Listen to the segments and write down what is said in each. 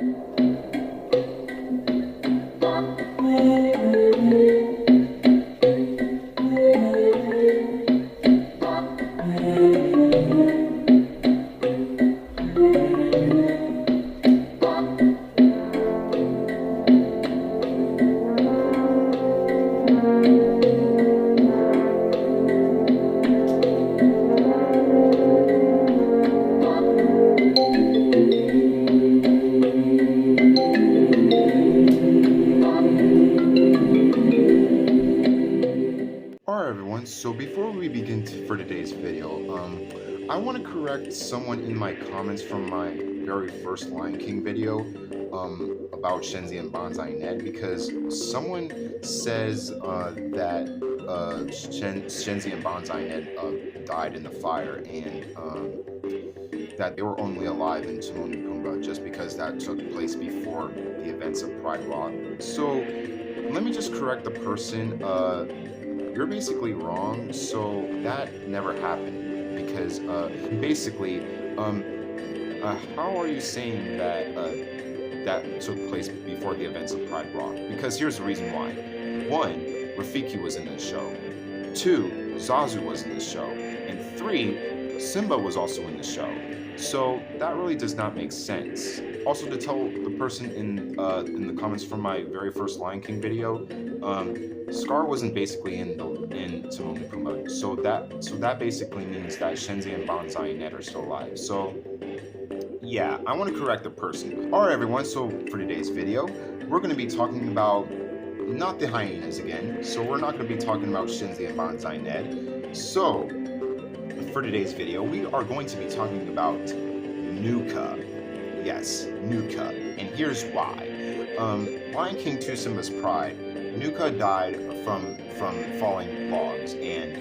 Alright everyone, so before we begin for today's video, I want to correct someone in my comments from my very first Lion King video about Shenzi and Banzai Ned, because someone says that Shenzi and Banzai Ned died in the fire, and that they were only alive in Timon and Pumbaa just because that took place before the events of Pride Rock. So let me just correct the person. You're basically wrong. So that never happened, because basically, how are you saying that that took place before the events of Pride Rock? Because here's the reason why. One, Rafiki was in the show. Two, Zazu was in the show. And three, Simba was also in the show. So that really does not make sense. Also, to tell the person in the comments from my very first Lion King video, Scar wasn't basically in Timon and Pumbaa. So that basically means that Shenzi and Banzai and Ned are still alive. So yeah, I want to correct the person. Alright everyone, so for today's video, we're going to be talking about not the hyenas again. So we're not going to be talking about Shenzi and Banzai Ned. So for today's video, we are going to be talking about Nuka. Yes, Nuka. And here's why. Lion King 2 Simba's Pride, Nuka died from falling logs, and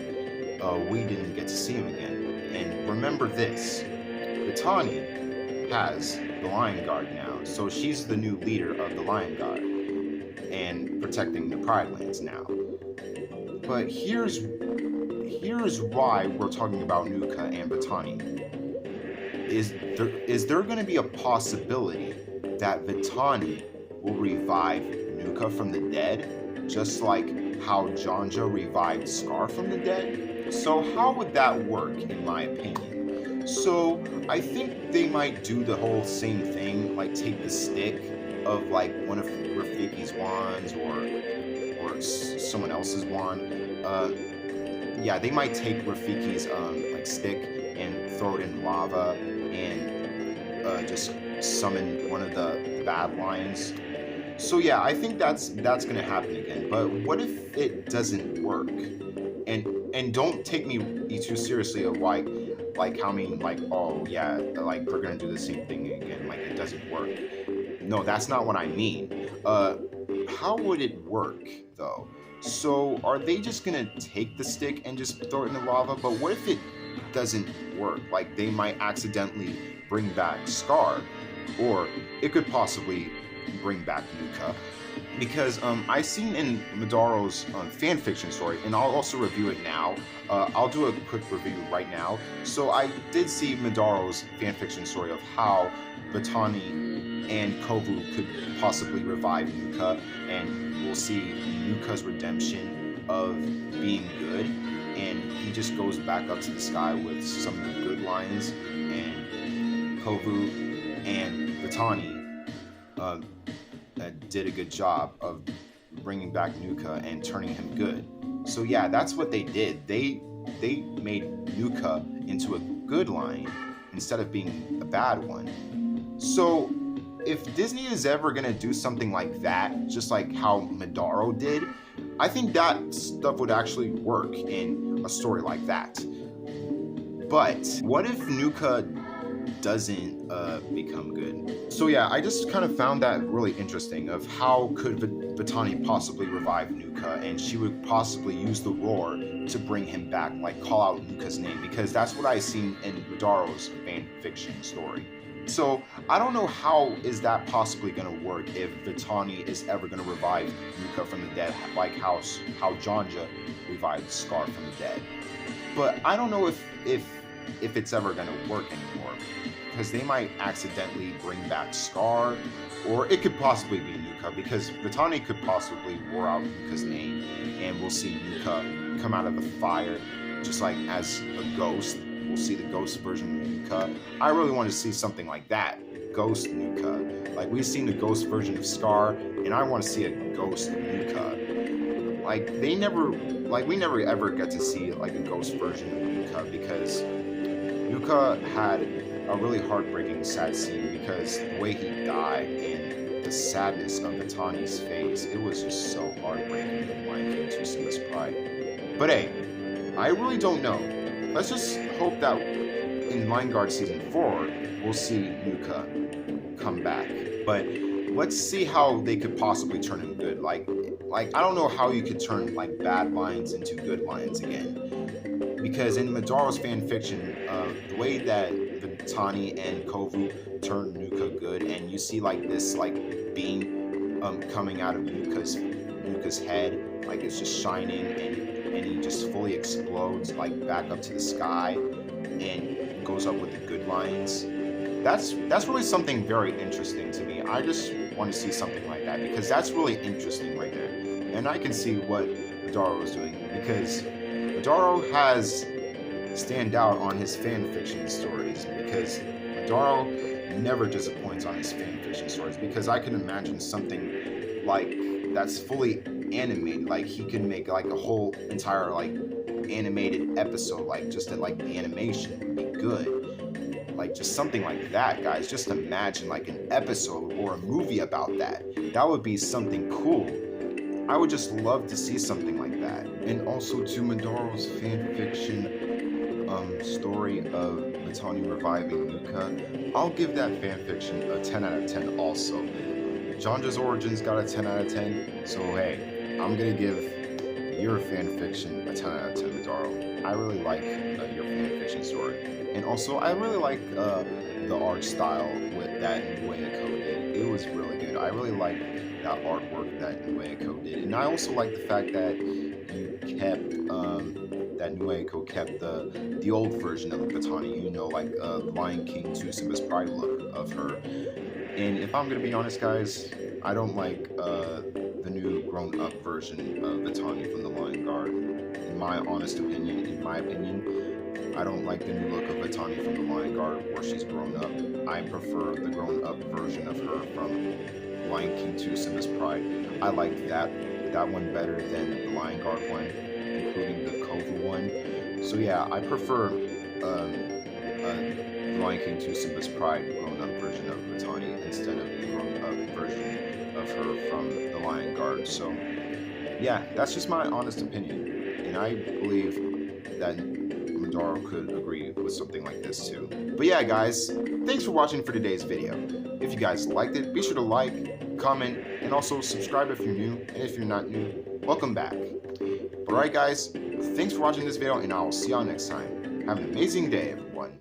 we didn't get to see him again. And remember this, Vitani has the Lion Guard now, so she's the new leader of the Lion Guard and protecting the Pride Lands now. But here's why we're talking about Nuka and Vitani. Is there going to be a possibility that Vitani will revive Nuka from the dead, just like how Janja revived Scar from the dead? So how would that work, in my opinion? So I think they might do the whole same thing, like take the stick of like one of Rafiki's wands or someone else's wand. Yeah, they might take Rafiki's like stick and throw it in lava and just summon one of the bad lions. So yeah, I think that's gonna happen again. But what if it doesn't work? And don't take me too seriously of like how I mean like, oh yeah, like they're gonna do the same thing again, like it doesn't work. No, that's not what I mean. How would it work though? So are they just gonna take the stick and just throw it in the lava? But what if it doesn't work? Like they might accidentally bring back Scar, or it could possibly bring back Nuka. Because I seen in Madaro's fanfiction story, and I'll also review it now. I'll do a quick review right now. So I did see Madaro's fanfiction story of how Vitani and Kovu could possibly revive Nuka, and we'll see Nuka's redemption of being good, and he just goes back up to the sky with some of the good lions, and Kovu and Vitani did a good job of bringing back Nuka and turning him good. So yeah, that's what they did. They made Nuka into a good lion instead of being a bad one. So if Disney is ever gonna do something like that, just like how Madaro did, I think that stuff would actually work in a story like that. But what if Nuka doesn't become good? So yeah, I just kind of found that really interesting of how could Vitani possibly revive Nuka, and she would possibly use the roar to bring him back, like call out Nuka's name, because that's what I seen in Madaro's fan fiction story. So I don't know how is that possibly going to work if Vitani is ever going to revive Nuka from the dead, like how Janja revived Scar from the dead. But I don't know if if it's ever going to work anymore, because they might accidentally bring back Scar, or it could possibly be Nuka, because Vitani could possibly roar out Nuka's name, and we'll see Nuka come out of the fire, just like as a ghost. We'll see the ghost version of Nuka. I really want to see something like that, ghost Nuka. Like, we've seen the ghost version of Scar, and I want to see a ghost Nuka. Like, we never ever get to see like a ghost version of Nuka, because Nuka had a really heartbreaking, sad scene, because the way he died and the sadness of Vitani's face, it was just so heartbreaking in Lion King 2: Simba's Pride. But hey, I really don't know. Let's just hope that in Lion Guard Season 4, we'll see Nuka come back. But let's see how they could possibly turn him good. Like I don't know how you could turn like bad lions into good lions again. Because in Madora's fan fiction, the way that Vitani and Kovu turned Nuka good, and you see like this like beam coming out of Nuka's head, like it's just shining, and he just fully explodes like back up to the sky and goes up with the good lions. That's really something very interesting to me. I just want to see something like that, because that's really interesting right there. And I can see what Madara was doing, because Madara has stand out on his fan fiction stories, because Madara never disappoints on his fan fiction stories, because I can imagine something like that's fully animated, like he can make like a whole entire like animated episode, like just that, like the animation would be good, like just something like that, guys. Just imagine like an episode or a movie about that. That would be something cool. I would just love to see something like that. And also to Madara's fan fiction story of Vitani reviving Nuka, I'll give that fanfiction a 10 out of 10 also. Janja's Origins got a 10 out of 10, so hey, I'm gonna give your fanfiction a 10 out of 10, Madara. I really like your fanfiction story. And also, I really like the art style with that Nuka did. It was really good. I really like that artwork that Nuka did. And I also like the fact that you kept that Nuka kept the old version of Vitani, you know, like Lion King 2: Simba's Pride look of her. And if I'm gonna be honest, guys, I don't like the new grown-up version of Vitani from the Lion Guard. In my honest opinion, I don't like the new look of Vitani from the Lion Guard where she's grown up. I prefer the grown-up version of her from Lion King 2: Simba's Pride. I like that one better than the Lion Guard one, including the Kovu one. So yeah, I prefer Lion King 2: Simba's Pride grown-up version of Vitani instead of the grown-up version of her from the Lion Guard. So yeah, that's just my honest opinion, and I believe that Madara could agree with something like this too. But yeah, guys, thanks for watching for today's video. If you guys liked it, be sure to like, comment, and also subscribe if you're new, and if you're not new, welcome back. But alright guys, thanks for watching this video, and I will see y'all next time. Have an amazing day, everyone.